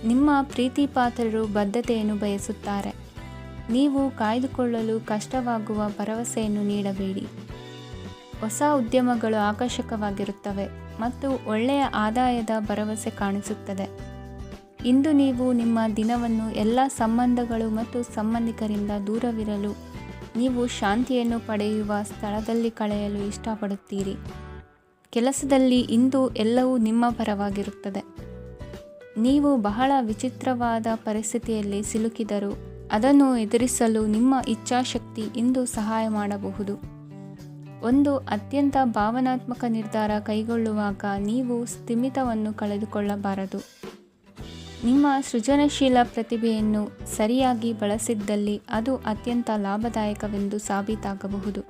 ನಿಮ್ಮ ಪ್ರೀತಿ ಪಾತ್ರರು ಬದ್ಧತೆಯನ್ನು ಬಯಸುತ್ತಾರೆ. ನೀವು ಕಾಯ್ದುಕೊಳ್ಳಲು ಕಷ್ಟವಾಗುವ ಭರವಸೆಯನ್ನು ನೀಡಬೇಡಿ. ಹೊಸ ಉದ್ಯಮಗಳು ಆಕರ್ಷಕವಾಗಿರುತ್ತವೆ ಮತ್ತು ಒಳ್ಳೆಯ ಆದಾಯದ ಭರವಸೆ ಕಾಣಿಸುತ್ತದೆ. ಇಂದು ನೀವು ನಿಮ್ಮ ದಿನವನ್ನು ಎಲ್ಲ ಸಂಬಂಧಗಳು ಮತ್ತು ಸಂಬಂಧಿಕರಿಂದ ದೂರವಿರಲು ನೀವು ಶಾಂತಿಯನ್ನು ಪಡೆಯುವ ಸ್ಥಳದಲ್ಲಿ ಕಳೆಯಲು ಇಷ್ಟಪಡುತ್ತೀರಿ. ಕೆಲಸದಲ್ಲಿ ಇಂದು ಎಲ್ಲವೂ ನಿಮ್ಮ ಪರವಾಗಿರುತ್ತದೆ. ನೀವು ಬಹಳ ವಿಚಿತ್ರವಾದ ಪರಿಸ್ಥಿತಿಯಲ್ಲಿ ಸಿಲುಕಿದರೂ ಅದನ್ನು ಎದುರಿಸಲು ನಿಮ್ಮ ಇಚ್ಛಾಶಕ್ತಿ ಇಂದು ಸಹಾಯ ಮಾಡಬಹುದು. ಒಂದು ಅತ್ಯಂತ ಭಾವನಾತ್ಮಕ ನಿರ್ಧಾರ ಕೈಗೊಳ್ಳುವಾಗ ನೀವು ಸ್ಥಿಮಿತವನ್ನು ಕಳೆದುಕೊಳ್ಳಬಾರದು. ನಿಮ್ಮ ಸೃಜನಶೀಲ ಪ್ರತಿಭೆಯನ್ನು ಸರಿಯಾಗಿ ಬಳಸಿದ್ದಲ್ಲಿ ಅದು ಅತ್ಯಂತ ಲಾಭದಾಯಕವೆಂದು ಸಾಬೀತಾಗಬಹುದು.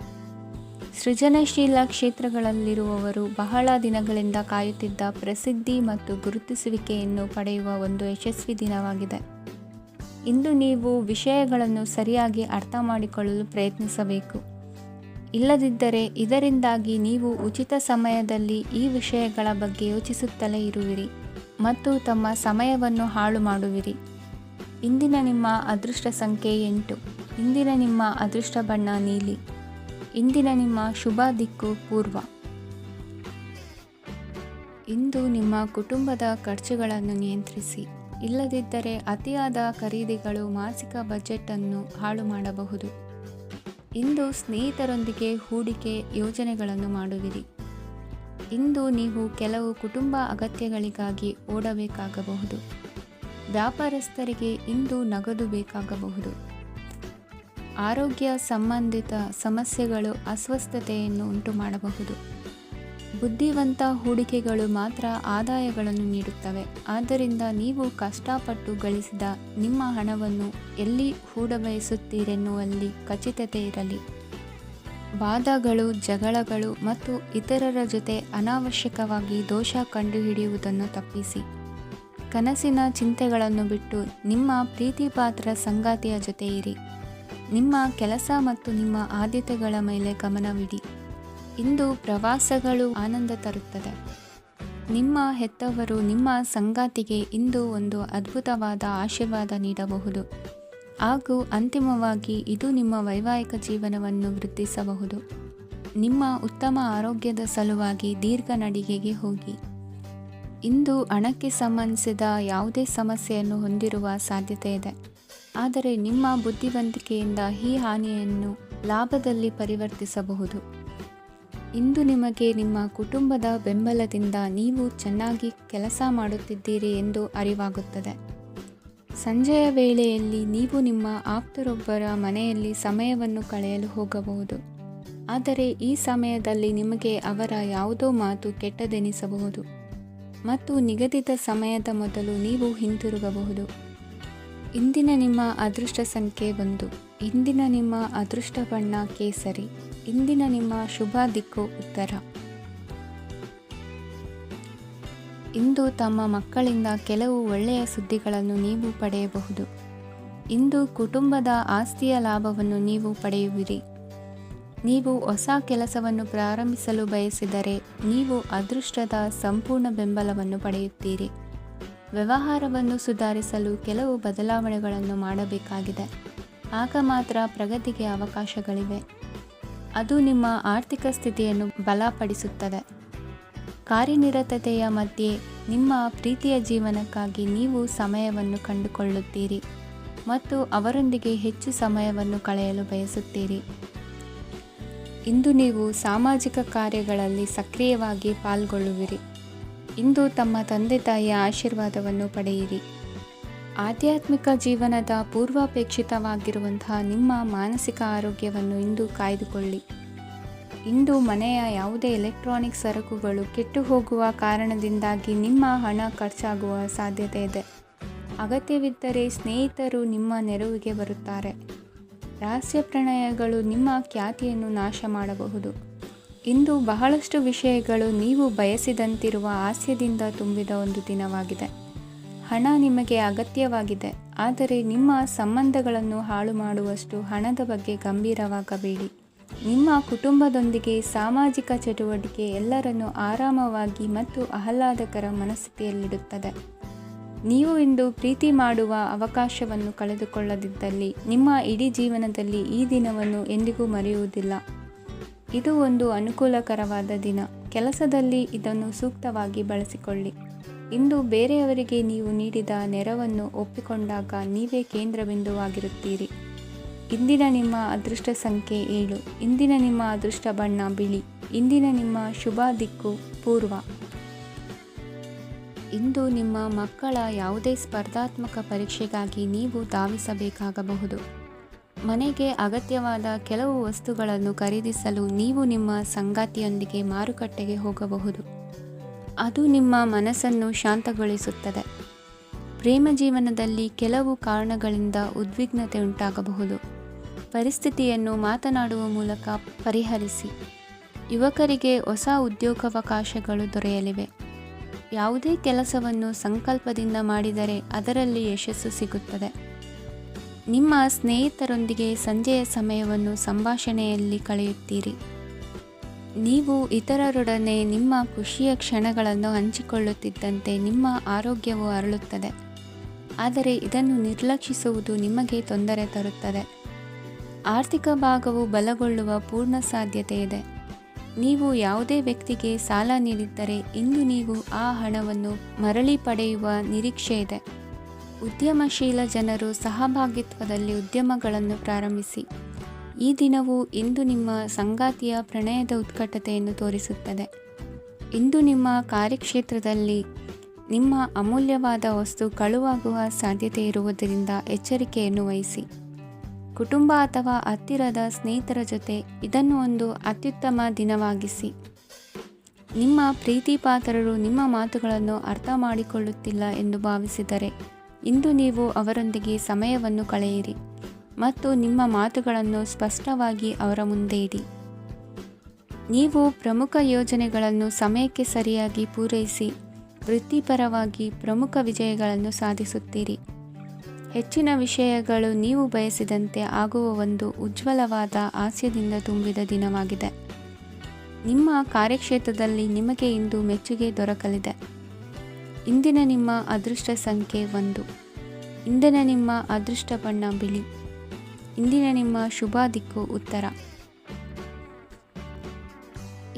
ಸೃಜನಶೀಲ ಕ್ಷೇತ್ರಗಳಲ್ಲಿರುವವರು ಬಹಳ ದಿನಗಳಿಂದ ಕಾಯುತ್ತಿದ್ದ ಪ್ರಸಿದ್ಧಿ ಮತ್ತು ಗುರುತಿಸುವಿಕೆಯನ್ನು ಪಡೆಯುವ ಒಂದು ಯಶಸ್ವಿ ದಿನವಾಗಿದೆ. ಇಂದು ನೀವು ವಿಷಯಗಳನ್ನು ಸರಿಯಾಗಿ ಅರ್ಥ ಮಾಡಿಕೊಳ್ಳಲು ಪ್ರಯತ್ನಿಸಬೇಕು. ಇಲ್ಲದಿದ್ದರೆ ಇದರಿಂದಾಗಿ ನೀವು ಉಚಿತ ಸಮಯದಲ್ಲಿ ಈ ವಿಷಯಗಳ ಬಗ್ಗೆ ಯೋಚಿಸುತ್ತಲೇ ಇರುವಿರಿ ಮತ್ತು ತಮ್ಮ ಸಮಯವನ್ನು ಹಾಳು ಮಾಡುವಿರಿ. ಇಂದಿನ ನಿಮ್ಮ ಅದೃಷ್ಟ ಸಂಖ್ಯೆ 8. ಇಂದಿನ ನಿಮ್ಮ ಅದೃಷ್ಟ ಬಣ್ಣ ನೀಲಿ. ಇಂದಿನ ನಿಮ್ಮ ಶುಭ ದಿಕ್ಕು ಪೂರ್ವ. ಇಂದು ನಿಮ್ಮ ಕುಟುಂಬದ ಖರ್ಚುಗಳನ್ನು ನಿಯಂತ್ರಿಸಿ. ಇಲ್ಲದಿದ್ದರೆ ಅತಿಯಾದ ಖರೀದಿಗಳು ಮಾಸಿಕ ಬಜೆಟನ್ನು ಹಾಳು ಮಾಡಬಹುದು. ಇಂದು ಸ್ನೇಹಿತರೊಂದಿಗೆ ಹೂಡಿಕೆ ಯೋಜನೆಗಳನ್ನು ಮಾಡುವಿರಿ. ಇಂದು ನೀವು ಕೆಲವು ಕುಟುಂಬ ಅಗತ್ಯಗಳಿಗಾಗಿ ಓಡಬೇಕಾಗಬಹುದು. ವ್ಯಾಪಾರಸ್ಥರಿಗೆ ಇಂದು ನಗದು ಬೇಕಾಗಬಹುದು. ಆರೋಗ್ಯ ಸಂಬಂಧಿತ ಸಮಸ್ಯೆಗಳು ಅಸ್ವಸ್ಥತೆಯನ್ನು ಉಂಟುಮಾಡಬಹುದು. ಬುದ್ಧಿವಂತ ಹೂಡಿಕೆಗಳು ಮಾತ್ರ ಆದಾಯಗಳನ್ನು ನೀಡುತ್ತವೆ. ಆದ್ದರಿಂದ ನೀವು ಕಷ್ಟಪಟ್ಟು ಗಳಿಸಿದ ನಿಮ್ಮ ಹಣವನ್ನು ಎಲ್ಲಿ ಹೂಡಬಯಸುತ್ತೀರೆನ್ನುವಲ್ಲಿ ಖಚಿತತೆ ಇರಲಿ. ವಾದಗಳು, ಜಗಳಗಳು ಮತ್ತು ಇತರರ ಜೊತೆ ಅನಾವಶ್ಯಕವಾಗಿ ದೋಷ ಕಂಡುಹಿಡಿಯುವುದನ್ನು ತಪ್ಪಿಸಿ. ಕನಸಿನ ಚಿಂತೆಗಳನ್ನು ಬಿಟ್ಟು ನಿಮ್ಮ ಪ್ರೀತಿಪಾತ್ರ ಸಂಗಾತಿಯ ಜೊತೆ ಇರಿ. ನಿಮ್ಮ ಕೆಲಸ ಮತ್ತು ನಿಮ್ಮ ಆದ್ಯತೆಗಳ ಮೇಲೆ ಗಮನವಿಡಿ. ಇಂದು ಪ್ರವಾಸಗಳು ಆನಂದ ತರುತ್ತದೆ. ನಿಮ್ಮ ಹೆತ್ತವರು ನಿಮ್ಮ ಸಂಗಾತಿಗೆ ಇಂದು ಒಂದು ಅದ್ಭುತವಾದ ಆಶೀರ್ವಾದ ನೀಡಬಹುದು ಹಾಗೂ ಅಂತಿಮವಾಗಿ ಇದು ನಿಮ್ಮ ವೈವಾಹಿಕ ಜೀವನವನ್ನು ವೃದ್ಧಿಸಬಹುದು. ನಿಮ್ಮ ಉತ್ತಮ ಆರೋಗ್ಯದ ಸಲುವಾಗಿ ದೀರ್ಘ ನಡಿಗೆಗೆ ಹೋಗಿ. ಇಂದು ಹಣಕ್ಕೆ ಸಂಬಂಧಿಸಿದ ಯಾವುದೇ ಸಮಸ್ಯೆಯನ್ನು ಹೊಂದಿರುವ ಸಾಧ್ಯತೆ ಇದೆ. ಆದರೆ ನಿಮ್ಮ ಬುದ್ಧಿವಂತಿಕೆಯಿಂದ ಈ ಹಾನಿಯನ್ನು ಲಾಭದಲ್ಲಿ ಪರಿವರ್ತಿಸಬಹುದು. ಇಂದು ನಿಮಗೆ ನಿಮ್ಮ ಕುಟುಂಬದ ಬೆಂಬಲದಿಂದ ನೀವು ಚೆನ್ನಾಗಿ ಕೆಲಸ ಮಾಡುತ್ತಿದ್ದೀರಿ ಎಂದು ಅರಿವಾಗುತ್ತದೆ. ಸಂಜೆಯ ವೇಳೆಯಲ್ಲಿ ನೀವು ನಿಮ್ಮ ಆಪ್ತರೊಬ್ಬರ ಮನೆಯಲ್ಲಿ ಸಮಯವನ್ನು ಕಳೆಯಲು ಹೋಗಬಹುದು. ಆದರೆ ಈ ಸಮಯದಲ್ಲಿ ನಿಮಗೆ ಅವರ ಯಾವುದೋ ಮಾತು ಕೆಟ್ಟದೆನಿಸಬಹುದು ಮತ್ತು ನಿಗದಿತ ಸಮಯದ ಮೊದಲು ನೀವು ಹಿಂತಿರುಗಬಹುದು. ಇಂದಿನ ನಿಮ್ಮ ಅದೃಷ್ಟ ಸಂಖ್ಯೆ 1. ಇಂದಿನ ನಿಮ್ಮ ಅದೃಷ್ಟ ಬಣ್ಣ ಕೇಸರಿ. ಇಂದಿನ ನಿಮ್ಮ ಶುಭ ದಿಕ್ಕು ಉತ್ತರ. ಇಂದು ತಮ್ಮ ಮಕ್ಕಳಿಂದ ಕೆಲವು ಒಳ್ಳೆಯ ಸುದ್ದಿಗಳನ್ನು ನೀವು ಪಡೆಯಬಹುದು. ಇಂದು ಕುಟುಂಬದ ಆಸ್ತಿಯ ಲಾಭವನ್ನು ನೀವು ಪಡೆಯುವಿರಿ. ನೀವು ಹೊಸ ಕೆಲಸವನ್ನು ಪ್ರಾರಂಭಿಸಲು ಬಯಸಿದರೆ ನೀವು ಅದೃಷ್ಟದ ಸಂಪೂರ್ಣ ಬೆಂಬಲವನ್ನು ಪಡೆಯುತ್ತೀರಿ. ವ್ಯವಹಾರವನ್ನು ಸುಧಾರಿಸಲು ಕೆಲವು ಬದಲಾವಣೆಗಳನ್ನು ಮಾಡಬೇಕಾಗಿದೆ. ಆಗ ಮಾತ್ರ ಪ್ರಗತಿಗೆ ಅವಕಾಶಗಳಿವೆ. ಅದು ನಿಮ್ಮ ಆರ್ಥಿಕ ಸ್ಥಿತಿಯನ್ನು ಬಲಪಡಿಸುತ್ತದೆ. ಕಾರ್ಯನಿರತತೆಯ ಮಧ್ಯೆ ನಿಮ್ಮ ಪ್ರೀತಿಯ ಜೀವನಕ್ಕಾಗಿ ನೀವು ಸಮಯವನ್ನು ಕಂಡುಕೊಳ್ಳುತ್ತೀರಿ ಮತ್ತು ಅವರೊಂದಿಗೆ ಹೆಚ್ಚು ಸಮಯವನ್ನು ಕಳೆಯಲು ಬಯಸುತ್ತೀರಿ. ಇಂದು ನೀವು ಸಾಮಾಜಿಕ ಕಾರ್ಯಗಳಲ್ಲಿ ಸಕ್ರಿಯವಾಗಿ ಪಾಲ್ಗೊಳ್ಳುವಿರಿ. ಇಂದು ತಮ್ಮ ತಂದೆ ತಾಯಿಯ ಆಶೀರ್ವಾದವನ್ನು ಪಡೆಯಿರಿ. ಆಧ್ಯಾತ್ಮಿಕ ಜೀವನದ ಪೂರ್ವಾಪೇಕ್ಷಿತವಾಗಿರುವಂತಹ ನಿಮ್ಮ ಮಾನಸಿಕ ಆರೋಗ್ಯವನ್ನು ಇಂದು ಕಾಯ್ದುಕೊಳ್ಳಿ. ಇಂದು ಮನೆಯ ಯಾವುದೇ ಎಲೆಕ್ಟ್ರಾನಿಕ್ ಸರಕುಗಳು ಕೆಟ್ಟು ಹೋಗುವ ಕಾರಣದಿಂದಾಗಿ ನಿಮ್ಮ ಹಣ ಖರ್ಚಾಗುವ ಸಾಧ್ಯತೆ ಇದೆ. ಅಗತ್ಯವಿದ್ದರೆ ಸ್ನೇಹಿತರು ನಿಮ್ಮ ನೆರವಿಗೆ ಬರುತ್ತಾರೆ. ರಹಸ್ಯ ಪ್ರಣಯಗಳು ನಿಮ್ಮ ಖ್ಯಾತಿಯನ್ನು ನಾಶ ಮಾಡಬಹುದು. ಇಂದು ಬಹಳಷ್ಟು ವಿಷಯಗಳು ನೀವು ಬಯಸಿದಂತಿರುವ ಹಾಸ್ಯದಿಂದ ತುಂಬಿದ ಒಂದು ದಿನವಾಗಿದೆ. ಹಣ ನಿಮಗೆ ಅಗತ್ಯವಾಗಿದೆ, ಆದರೆ ನಿಮ್ಮ ಸಂಬಂಧಗಳನ್ನು ಹಾಳು ಮಾಡುವಷ್ಟು ಹಣದ ಬಗ್ಗೆ ಗಂಭೀರವಾಗಬೇಡಿ. ನಿಮ್ಮ ಕುಟುಂಬದೊಂದಿಗೆ ಸಾಮಾಜಿಕ ಚಟುವಟಿಕೆ ಎಲ್ಲರನ್ನೂ ಆರಾಮವಾಗಿ ಮತ್ತು ಆಹ್ಲಾದಕರ ಮನಸ್ಥಿತಿಯಲ್ಲಿಡುತ್ತದೆ. ನೀವು ಇಂದು ಪ್ರೀತಿ ಮಾಡುವ ಅವಕಾಶವನ್ನು ಕಳೆದುಕೊಳ್ಳದಿದ್ದಲ್ಲಿ ನಿಮ್ಮ ಇಡೀ ಜೀವನದಲ್ಲಿ ಈ ದಿನವನ್ನು ಎಂದಿಗೂ ಮರೆಯುವುದಿಲ್ಲ. ಇದು ಒಂದು ಅನುಕೂಲಕರವಾದ ದಿನ. ಕೆಲಸದಲ್ಲಿ ಇದನ್ನು ಸೂಕ್ತವಾಗಿ ಬಳಸಿಕೊಳ್ಳಿ. ಇಂದು ಬೇರೆಯವರಿಗೆ ನೀವು ನೀಡಿದ ನೆರವನ್ನು ಒಪ್ಪಿಕೊಂಡಾಗ ನೀವೇ ಕೇಂದ್ರಬಿಂದುವಾಗಿರುತ್ತೀರಿ. ಇಂದಿನ ನಿಮ್ಮ ಅದೃಷ್ಟ ಸಂಖ್ಯೆ 7. ಇಂದಿನ ನಿಮ್ಮ ಅದೃಷ್ಟ ಬಣ್ಣ ಬಿಳಿ. ಇಂದಿನ ನಿಮ್ಮ ಶುಭ ದಿಕ್ಕು ಪೂರ್ವ. ಇಂದು ನಿಮ್ಮ ಮಕ್ಕಳ ಯಾವುದೇ ಸ್ಪರ್ಧಾತ್ಮಕ ಪರೀಕ್ಷೆಗಾಗಿ ನೀವು ಧಾವಿಸಬೇಕಾಗಬಹುದು. ಮನೆಗೆ ಅಗತ್ಯವಾದ ಕೆಲವು ವಸ್ತುಗಳನ್ನು ಖರೀದಿಸಲು ನೀವು ನಿಮ್ಮ ಸಂಗಾತಿಯೊಂದಿಗೆ ಮಾರುಕಟ್ಟೆಗೆ ಹೋಗಬಹುದು. ಅದು ನಿಮ್ಮ ಮನಸ್ಸನ್ನು ಶಾಂತಗೊಳಿಸುತ್ತದೆ. ಪ್ರೇಮ ಜೀವನದಲ್ಲಿ ಕೆಲವು ಕಾರಣಗಳಿಂದ ಉದ್ವಿಗ್ನತೆ ಉಂಟಾಗಬಹುದು. ಪರಿಸ್ಥಿತಿಯನ್ನು ಮಾತನಾಡುವ ಮೂಲಕ ಪರಿಹರಿಸಿ. ಯುವಕರಿಗೆ ಹೊಸ ಉದ್ಯೋಗಾವಕಾಶಗಳು ದೊರೆಯಲಿವೆ. ಯಾವುದೇ ಕೆಲಸವನ್ನು ಸಂಕಲ್ಪದಿಂದ ಮಾಡಿದರೆ ಅದರಲ್ಲಿ ಯಶಸ್ಸು ಸಿಗುತ್ತದೆ. ನಿಮ್ಮ ಸ್ನೇಹಿತರೊಂದಿಗೆ ಸಂಜೆಯ ಸಮಯವನ್ನು ಸಂಭಾಷಣೆಯಲ್ಲಿ ಕಳೆಯುತ್ತೀರಿ. ನೀವು ಇತರರೊಡನೆ ನಿಮ್ಮ ಖುಷಿಯ ಕ್ಷಣಗಳನ್ನು ಹಂಚಿಕೊಳ್ಳುತ್ತಿದ್ದಂತೆ ನಿಮ್ಮ ಆರೋಗ್ಯವು ಅರಳುತ್ತದೆ. ಆದರೆ ಇದನ್ನು ನಿರ್ಲಕ್ಷಿಸುವುದು ನಿಮಗೆ ತೊಂದರೆ ತರುತ್ತದೆ. ಆರ್ಥಿಕ ಭಾಗವು ಬಲಗೊಳ್ಳುವ ಪೂರ್ಣ ಸಾಧ್ಯತೆ ಇದೆ. ನೀವು ಯಾವುದೇ ವ್ಯಕ್ತಿಗೆ ಸಾಲ ನೀಡಿದ್ದರೆ ಇಂದು ನೀವು ಆ ಹಣವನ್ನು ಮರಳಿ ಪಡೆಯುವ ನಿರೀಕ್ಷೆ ಇದೆ. ಉದ್ಯಮಶೀಲ ಜನರು ಸಹಭಾಗಿತ್ವದಲ್ಲಿ ಉದ್ಯಮಗಳನ್ನು ಪ್ರಾರಂಭಿಸಿ. ಈ ದಿನವು ಇಂದು ನಿಮ್ಮ ಸಂಗಾತಿಯ ಪ್ರಣಯದ ಉತ್ಕಟತೆಯನ್ನು ತೋರಿಸುತ್ತದೆ. ಇಂದು ನಿಮ್ಮ ಕಾರ್ಯಕ್ಷೇತ್ರದಲ್ಲಿ ನಿಮ್ಮ ಅಮೂಲ್ಯವಾದ ವಸ್ತು ಕಳುವಾಗುವ ಸಾಧ್ಯತೆ ಇರುವುದರಿಂದ ಎಚ್ಚರಿಕೆಯನ್ನು ವಹಿಸಿ. ಕುಟುಂಬ ಅಥವಾ ಹತ್ತಿರದ ಸ್ನೇಹಿತರ ಜೊತೆ ಇದನ್ನು ಒಂದು ಅತ್ಯುತ್ತಮ ದಿನವಾಗಿಸಿ. ನಿಮ್ಮ ಪ್ರೀತಿಪಾತ್ರರು ನಿಮ್ಮ ಮಾತುಗಳನ್ನು ಅರ್ಥ ಮಾಡಿಕೊಳ್ಳುತ್ತಿಲ್ಲ ಎಂದು ಭಾವಿಸಿದರೆ ಇಂದು ನೀವು ಅವರೊಂದಿಗೆ ಸಮಯವನ್ನು ಕಳೆಯಿರಿ ಮತ್ತು ನಿಮ್ಮ ಮಾತುಗಳನ್ನು ಸ್ಪಷ್ಟವಾಗಿ ಅವರ ಮುಂದೆ ಇಡಿ. ನೀವು ಪ್ರಮುಖ ಯೋಜನೆಗಳನ್ನು ಸಮಯಕ್ಕೆ ಸರಿಯಾಗಿ ಪೂರೈಸಿ ವೃತ್ತಿಪರವಾಗಿ ಪ್ರಮುಖ ವಿಜಯಗಳನ್ನು ಸಾಧಿಸುತ್ತೀರಿ. ಹೆಚ್ಚಿನ ವಿಷಯಗಳು ನೀವು ಬಯಸಿದಂತೆ ಆಗುವ ಒಂದು ಉಜ್ವಲವಾದ ಹಾಸ್ಯದಿಂದ ತುಂಬಿದ ದಿನವಾಗಿದೆ. ನಿಮ್ಮ ಕಾರ್ಯಕ್ಷೇತ್ರದಲ್ಲಿ ನಿಮಗೆ ಇಂದು ಮೆಚ್ಚುಗೆ ದೊರಕಲಿದೆ. ಇಂದಿನ ನಿಮ್ಮ ಅದೃಷ್ಟ ಸಂಖ್ಯೆ 1. ಇಂದಿನ ನಿಮ್ಮ ಅದೃಷ್ಟ ಬಣ್ಣ ಬಿಳಿ. ಇಂದಿನ ನಿಮ್ಮ ಶುಭ ದಿಕ್ಕು ಉತ್ತರ.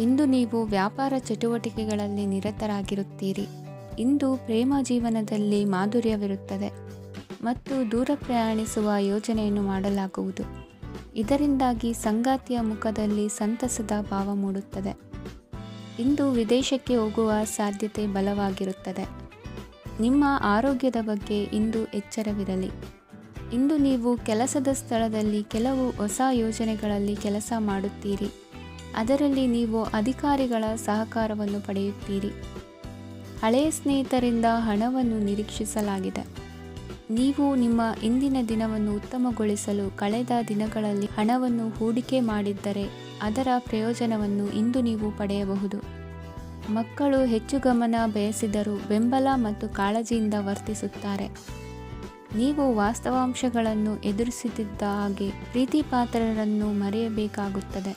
ಇಂದು ನೀವು ವ್ಯಾಪಾರ ಚಟುವಟಿಕೆಗಳಲ್ಲಿ ನಿರತರಾಗಿರುತ್ತೀರಿ. ಇಂದು ಪ್ರೇಮ ಜೀವನದಲ್ಲಿ ಮಾಧುರ್ಯವಿರುತ್ತದೆ ಮತ್ತು ದೂರ ಪ್ರಯಾಣಿಸುವ ಯೋಜನೆಯನ್ನು ಮಾಡಲಾಗುವುದು. ಇದರಿಂದಾಗಿ ಸಂಗಾತಿಯ ಮುಖದಲ್ಲಿ ಸಂತಸದ ಭಾವ ಮೂಡುತ್ತದೆ. ಇಂದು ವಿದೇಶಕ್ಕೆ ಹೋಗುವ ಸಾಧ್ಯತೆ ಬಲವಾಗಿರುತ್ತದೆ. ನಿಮ್ಮ ಆರೋಗ್ಯದ ಬಗ್ಗೆ ಇಂದು ಎಚ್ಚರವಿರಲಿ. ಇಂದು ನೀವು ಕೆಲಸದ ಸ್ಥಳದಲ್ಲಿ ಕೆಲವು ಹೊಸ ಯೋಜನೆಗಳಲ್ಲಿ ಕೆಲಸ ಮಾಡುತ್ತೀರಿ. ಅದರಲ್ಲಿ ನೀವು ಅಧಿಕಾರಿಗಳ ಸಹಕಾರವನ್ನು ಪಡೆಯುತ್ತೀರಿ. ಹಳೆಯ ಸ್ನೇಹಿತರಿಂದ ಹಣವನ್ನು ನಿರೀಕ್ಷಿಸಲಾಗಿದೆ. ನೀವು ನಿಮ್ಮ ಇಂದಿನ ದಿನವನ್ನು ಉತ್ತಮಗೊಳಿಸಲು ಕಳೆದ ದಿನಗಳಲ್ಲಿ ಹಣವನ್ನು ಹೂಡಿಕೆ ಮಾಡಿದ್ದರೆ ಅದರ ಪ್ರಯೋಜನವನ್ನು ಇಂದು ನೀವು ಪಡೆಯಬಹುದು. ಮಕ್ಕಳು ಹೆಚ್ಚು ಗಮನ ಬಯಸಿದರೂ ಬೆಂಬಲ ಮತ್ತು ಕಾಳಜಿಯಿಂದ ವರ್ತಿಸುತ್ತಾರೆ. ನೀವು ವಾಸ್ತವಾಂಶಗಳನ್ನು ಎದುರಿಸುತ್ತಿದ್ದ ಹಾಗೆ ಪ್ರೀತಿಪಾತ್ರರನ್ನು ಮರೆಯಬೇಕಾಗುತ್ತದೆ.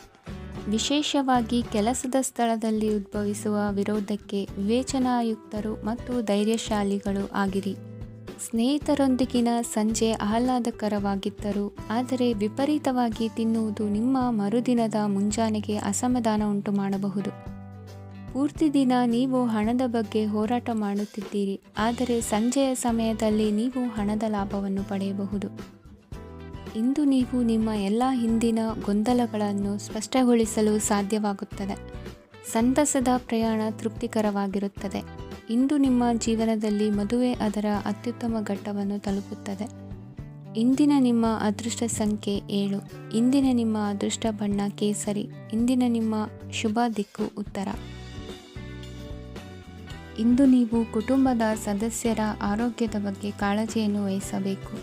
ವಿಶೇಷವಾಗಿ ಕೆಲಸದ ಸ್ಥಳದಲ್ಲಿ ಉದ್ಭವಿಸುವ ವಿರೋಧಕ್ಕೆ ವಿವೇಚನಾಯುಕ್ತರು ಮತ್ತು ಧೈರ್ಯಶಾಲಿಗಳು ಆಗಿರಿ. ಸ್ನೇಹಿತರೊಂದಿಗಿನ ಸಂಜೆ ಆಹ್ಲಾದಕರವಾಗಿದ್ದರೂ ಆದರೆ ವಿಪರೀತವಾಗಿ ತಿನ್ನುವುದು ನಿಮ್ಮ ಮರುದಿನದ ಮುಂಜಾನೆಗೆ ಅಸಮಾಧಾನ ಉಂಟು ಮಾಡಬಹುದು. ಪೂರ್ತಿ ದಿನ ನೀವು ಹಣದ ಬಗ್ಗೆ ಹೋರಾಟ ಮಾಡುತ್ತಿದ್ದೀರಿ, ಆದರೆ ಸಂಜೆಯ ಸಮಯದಲ್ಲಿ ನೀವು ಹಣದ ಲಾಭವನ್ನು ಪಡೆಯಬಹುದು. ಇಂದು ನೀವು ನಿಮ್ಮ ಎಲ್ಲ ಹಿಂದಿನ ಗೊಂದಲಗಳನ್ನು ಸ್ಪಷ್ಟಗೊಳಿಸಲು ಸಾಧ್ಯವಾಗುತ್ತದೆ. ಸಂತಸದ ಪ್ರಯಾಣ ತೃಪ್ತಿಕರವಾಗಿರುತ್ತದೆ. ಇಂದು ನಿಮ್ಮ ಜೀವನದಲ್ಲಿ ಮದುವೆ ಅದರ ಅತ್ಯುತ್ತಮ ಘಟ್ಟವನ್ನು ತಲುಪುತ್ತದೆ. ಇಂದಿನ ನಿಮ್ಮ ಅದೃಷ್ಟ ಸಂಖ್ಯೆ 7. ಇಂದಿನ ನಿಮ್ಮ ಅದೃಷ್ಟ ಬಣ್ಣ ಕೇಸರಿ. ಇಂದಿನ ನಿಮ್ಮ ಶುಭ ದಿಕ್ಕು ಉತ್ತರ. ಇಂದು ನೀವು ಕುಟುಂಬದ ಸದಸ್ಯರ ಆರೋಗ್ಯದ ಬಗ್ಗೆ ಕಾಳಜಿಯನ್ನು ವಹಿಸಬೇಕು.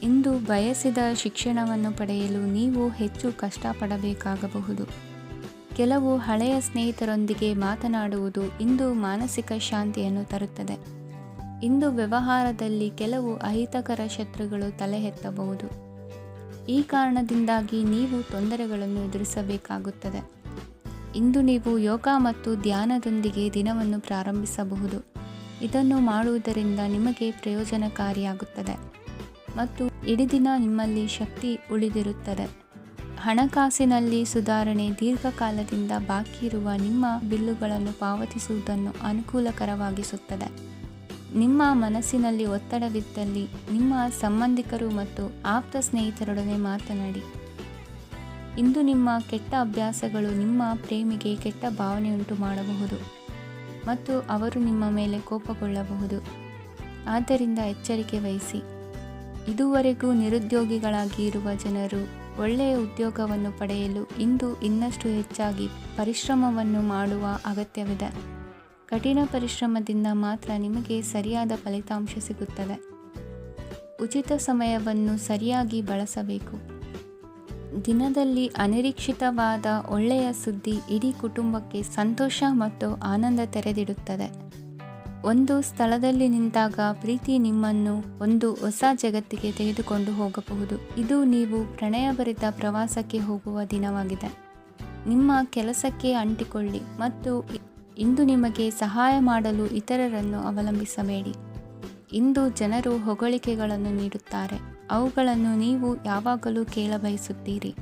ಇಂದು ಬಯಸಿದ ಶಿಕ್ಷಣವನ್ನು ಪಡೆಯಲು ನೀವು ಹೆಚ್ಚು ಕಷ್ಟಪಡಬೇಕಾಗಬಹುದು. ಕೆಲವು ಹಳೆಯ ಸ್ನೇಹಿತರೊಂದಿಗೆ ಮಾತನಾಡುವುದು ಇಂದು ಮಾನಸಿಕ ಶಾಂತಿಯನ್ನು ತರುತ್ತದೆ. ಇಂದು ವ್ಯವಹಾರದಲ್ಲಿ ಕೆಲವು ಅಹಿತಕರ ಶತ್ರುಗಳು ತಲೆ ಎತ್ತಬಹುದು. ಈ ಕಾರಣದಿಂದಾಗಿ ನೀವು ತೊಂದರೆಗಳನ್ನು ಎದುರಿಸಬೇಕಾಗುತ್ತದೆ. ಇಂದು ನೀವು ಯೋಗ ಮತ್ತು ಧ್ಯಾನದೊಂದಿಗೆ ದಿನವನ್ನು ಪ್ರಾರಂಭಿಸಬಹುದು. ಇದನ್ನು ಮಾಡುವುದರಿಂದ ನಿಮಗೆ ಪ್ರಯೋಜನಕಾರಿಯಾಗುತ್ತದೆ ಮತ್ತು ಇಡೀ ದಿನ ನಿಮ್ಮಲ್ಲಿ ಶಕ್ತಿ ಉಳಿದಿರುತ್ತದೆ. ಹಣಕಾಸಿನಲ್ಲಿ ಸುಧಾರಣೆ ದೀರ್ಘಕಾಲದಿಂದ ಬಾಕಿ ಇರುವ ನಿಮ್ಮ ಬಿಲ್ಲುಗಳನ್ನು ಪಾವತಿಸುವುದನ್ನು ಅನುಕೂಲಕರವಾಗಿಸುತ್ತದೆ. ನಿಮ್ಮ ಮನಸ್ಸಿನಲ್ಲಿ ಒತ್ತಡವಿದ್ದಲ್ಲಿ ನಿಮ್ಮ ಸಂಬಂಧಿಕರು ಮತ್ತು ಆಪ್ತ ಸ್ನೇಹಿತರೊಡನೆ ಮಾತನಾಡಿ. ಇಂದು ನಿಮ್ಮ ಕೆಟ್ಟ ಅಭ್ಯಾಸಗಳು ನಿಮ್ಮ ಪ್ರೇಮಿಗೆ ಕೆಟ್ಟ ಭಾವನೆಯುಂಟು ಮಾಡಬಹುದು ಮತ್ತು ಅವರು ನಿಮ್ಮ ಮೇಲೆ ಕೋಪಗೊಳ್ಳಬಹುದು. ಆದ್ದರಿಂದ ಎಚ್ಚರಿಕೆ ವಹಿಸಿ. ಇದುವರೆಗೂ ನಿರುದ್ಯೋಗಿಗಳಾಗಿ ಇರುವ ಜನರು ಒಳ್ಳೆಯ ಉದ್ಯೋಗವನ್ನು ಪಡೆಯಲು ಇಂದು ಇನ್ನಷ್ಟು ಹೆಚ್ಚಾಗಿ ಪರಿಶ್ರಮವನ್ನು ಮಾಡುವ ಅಗತ್ಯವಿದೆ. ಕಠಿಣ ಪರಿಶ್ರಮದಿಂದ ಮಾತ್ರ ನಿಮಗೆ ಸರಿಯಾದ ಫಲಿತಾಂಶ ಸಿಗುತ್ತದೆ. ಉಚಿತ ಸಮಯವನ್ನು ಸರಿಯಾಗಿ ಬಳಸಬೇಕು. ದಿನದಲ್ಲಿ ಅನಿರೀಕ್ಷಿತವಾದ ಒಳ್ಳೆಯ ಸುದ್ದಿ ಇಡೀ ಕುಟುಂಬಕ್ಕೆ ಸಂತೋಷ ಮತ್ತು ಆನಂದ ತೆರೆದಿಡುತ್ತದೆ. ಒಂದು ಸ್ಥಳದಲ್ಲಿ ನಿಂತಾಗ ಪ್ರೀತಿ ನಿಮ್ಮನ್ನು ಒಂದು ಹೊಸ ಜಗತ್ತಿಗೆ ತೆಗೆದುಕೊಂಡು ಹೋಗಬಹುದು. ಇದು ನೀವು ಪ್ರಣಯಭರಿತ ಪ್ರವಾಸಕ್ಕೆ ಹೋಗುವ ದಿನವಾಗಿದೆ. ನಿಮ್ಮ ಕೆಲಸಕ್ಕೆ ಅಂಟಿಕೊಳ್ಳಿ ಮತ್ತು ಇಂದು ನಿಮಗೆ ಸಹಾಯ ಮಾಡಲು ಇತರರನ್ನು ಅವಲಂಬಿಸಬೇಡಿ. ಇಂದು ಜನರು ಹೊಗಳಿಕೆಗಳನ್ನು ನೀಡುತ್ತಾರೆ. ಅವುಗಳನ್ನು ನೀವು ಯಾವಾಗಲೂ ಕೇಳಬಯಸುತ್ತೀರಿ.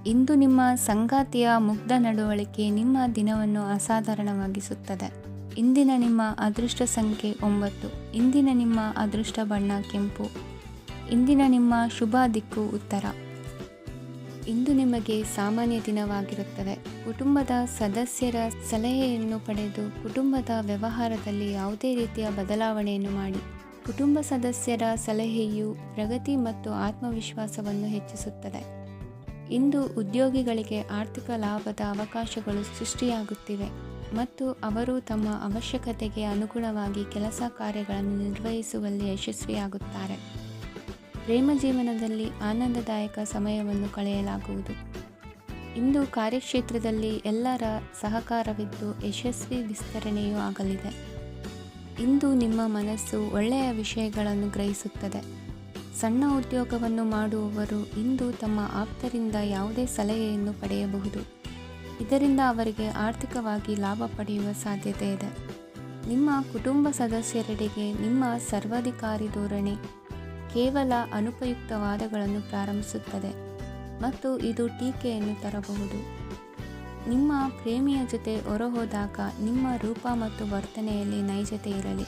ಇಂದು ನಿಮ್ಮ ಸಂಗಾತಿಯ ಮುಗ್ಧ ನಡವಳಿಕೆ ನಿಮ್ಮ ದಿನವನ್ನು ಅಸಾಧಾರಣವಾಗಿಸುತ್ತದೆ. ಇಂದಿನ ನಿಮ್ಮ ಅದೃಷ್ಟ ಸಂಖ್ಯೆ 9. ಇಂದಿನ ನಿಮ್ಮ ಅದೃಷ್ಟ ಬಣ್ಣ ಕೆಂಪು. ಇಂದಿನ ನಿಮ್ಮ ಶುಭ ದಿಕ್ಕು ಉತ್ತರ. ಇಂದು ನಿಮಗೆ ಸಾಮಾನ್ಯ ದಿನವಾಗಿರುತ್ತದೆ. ಕುಟುಂಬದ ಸದಸ್ಯರ ಸಲಹೆಯನ್ನು ಪಡೆದು ಕುಟುಂಬದ ವ್ಯವಹಾರದಲ್ಲಿ ಯಾವುದೇ ರೀತಿಯ ಬದಲಾವಣೆಯನ್ನು ಮಾಡಿ. ಕುಟುಂಬ ಸದಸ್ಯರ ಸಲಹೆಯು ಪ್ರಗತಿ ಮತ್ತು ಆತ್ಮವಿಶ್ವಾಸವನ್ನು ಹೆಚ್ಚಿಸುತ್ತದೆ. ಇಂದು ಉದ್ಯೋಗಿಗಳಿಗೆ ಆರ್ಥಿಕ ಲಾಭದ ಅವಕಾಶಗಳು ಸೃಷ್ಟಿಯಾಗುತ್ತಿವೆ ಮತ್ತು ಅವರು ತಮ್ಮ ಅವಶ್ಯಕತೆಗೆ ಅನುಗುಣವಾಗಿ ಕೆಲಸ ಕಾರ್ಯಗಳನ್ನು ನಿರ್ವಹಿಸುವಲ್ಲಿ ಯಶಸ್ವಿಯಾಗುತ್ತಾರೆ. ಪ್ರೇಮ ಜೀವನದಲ್ಲಿ ಆನಂದದಾಯಕ ಸಮಯವನ್ನು ಕಳೆಯಲಾಗುವುದು. ಇಂದು ಕಾರ್ಯಕ್ಷೇತ್ರದಲ್ಲಿ ಎಲ್ಲರ ಸಹಕಾರವಿದ್ದು ಯಶಸ್ವಿ ವಿಸ್ತರಣೆಯೂ ಆಗಲಿದೆ. ಇಂದು ನಿಮ್ಮ ಮನಸ್ಸು ಒಳ್ಳೆಯ ವಿಷಯಗಳನ್ನು ಗ್ರಹಿಸುತ್ತದೆ. ಸಣ್ಣ ಉದ್ಯೋಗವನ್ನು ಮಾಡುವವರು ಇಂದು ತಮ್ಮ ಆಪ್ತರಿಂದ ಯಾವುದೇ ಸಲಹೆಯನ್ನು ಪಡೆಯಬಹುದು. ಇದರಿಂದ ಅವರಿಗೆ ಆರ್ಥಿಕವಾಗಿ ಲಾಭ ಪಡೆಯುವ ಸಾಧ್ಯತೆ ಇದೆ. ನಿಮ್ಮ ಕುಟುಂಬ ಸದಸ್ಯರೆಡೆಗೆ ನಿಮ್ಮ ಸರ್ವಾಧಿಕಾರಿ ಧೋರಣೆ ಕೇವಲ ಅನುಪಯುಕ್ತ ವಾದಗಳನ್ನು ಪ್ರಾರಂಭಿಸುತ್ತದೆ ಮತ್ತು ಇದು ಟೀಕೆಯನ್ನು ತರಬಹುದು. ನಿಮ್ಮ ಪ್ರೇಮಿಯ ಜೊತೆ ಹೊರಹೋದಾಗ ನಿಮ್ಮ ರೂಪ ಮತ್ತು ವರ್ತನೆಯಲ್ಲಿ ನೈಜತೆ ಇರಲಿ.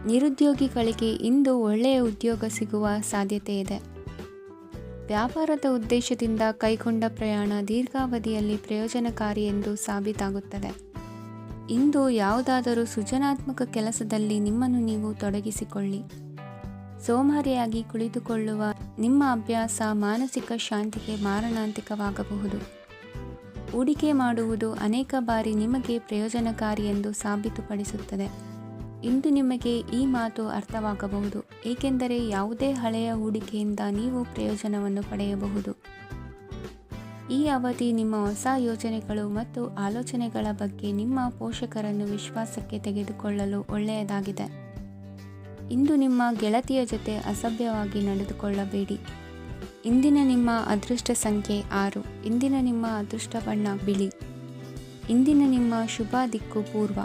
ನಿರುದ್ಯೋಗಿಗಳಿಗೆ ಇಂದು ಒಳ್ಳೆಯ ಉದ್ಯೋಗ ಸಿಗುವ ಸಾಧ್ಯತೆ ಇದೆ. ವ್ಯಾಪಾರದ ಉದ್ದೇಶದಿಂದ ಕೈಗೊಂಡ ಪ್ರಯಾಣ ದೀರ್ಘಾವಧಿಯಲ್ಲಿ ಪ್ರಯೋಜನಕಾರಿ ಎಂದು ಸಾಬೀತಾಗುತ್ತದೆ. ಇಂದು ಯಾವುದಾದರೂ ಸೃಜನಾತ್ಮಕ ಕೆಲಸದಲ್ಲಿ ನಿಮ್ಮನ್ನು ನೀವು ತೊಡಗಿಸಿಕೊಳ್ಳಿ. ಸೋಮಾರಿಯಾಗಿ ಕುಳಿತುಕೊಳ್ಳುವ ನಿಮ್ಮ ಅಭ್ಯಾಸ ಮಾನಸಿಕ ಶಾಂತಿಗೆ ಮಾರಣಾಂತಿಕವಾಗಬಹುದು. ಹೂಡಿಕೆ ಮಾಡುವುದು ಅನೇಕ ಬಾರಿ ನಿಮಗೆ ಪ್ರಯೋಜನಕಾರಿ ಎಂದು ಸಾಬೀತುಪಡಿಸುತ್ತದೆ. ಇಂದು ನಿಮಗೆ ಈ ಮಾತು ಅರ್ಥವಾಗಬಹುದು, ಏಕೆಂದರೆ ಯಾವುದೇ ಹಳೆಯ ಹೂಡಿಕೆಯಿಂದ ನೀವು ಪ್ರಯೋಜನವನ್ನು ಪಡೆಯಬಹುದು. ಈ ಅವಧಿ ನಿಮ್ಮ ಹೊಸ ಯೋಜನೆಗಳು ಮತ್ತು ಆಲೋಚನೆಗಳ ಬಗ್ಗೆ ನಿಮ್ಮ ಪೋಷಕರನ್ನು ವಿಶ್ವಾಸಕ್ಕೆ ತೆಗೆದುಕೊಳ್ಳಲು ಒಳ್ಳೆಯದಾಗಿದೆ. ಇಂದು ನಿಮ್ಮ ಗೆಳತಿಯ ಜೊತೆ ಅಸಭ್ಯವಾಗಿ ನಡೆದುಕೊಳ್ಳಬೇಡಿ. ಇಂದಿನ ನಿಮ್ಮ ಅದೃಷ್ಟ ಸಂಖ್ಯೆ 6. ಇಂದಿನ ನಿಮ್ಮ ಅದೃಷ್ಟ ಬಣ್ಣ ಬಿಳಿ. ಇಂದಿನ ನಿಮ್ಮ ಶುಭ ದಿಕ್ಕು ಪೂರ್ವ.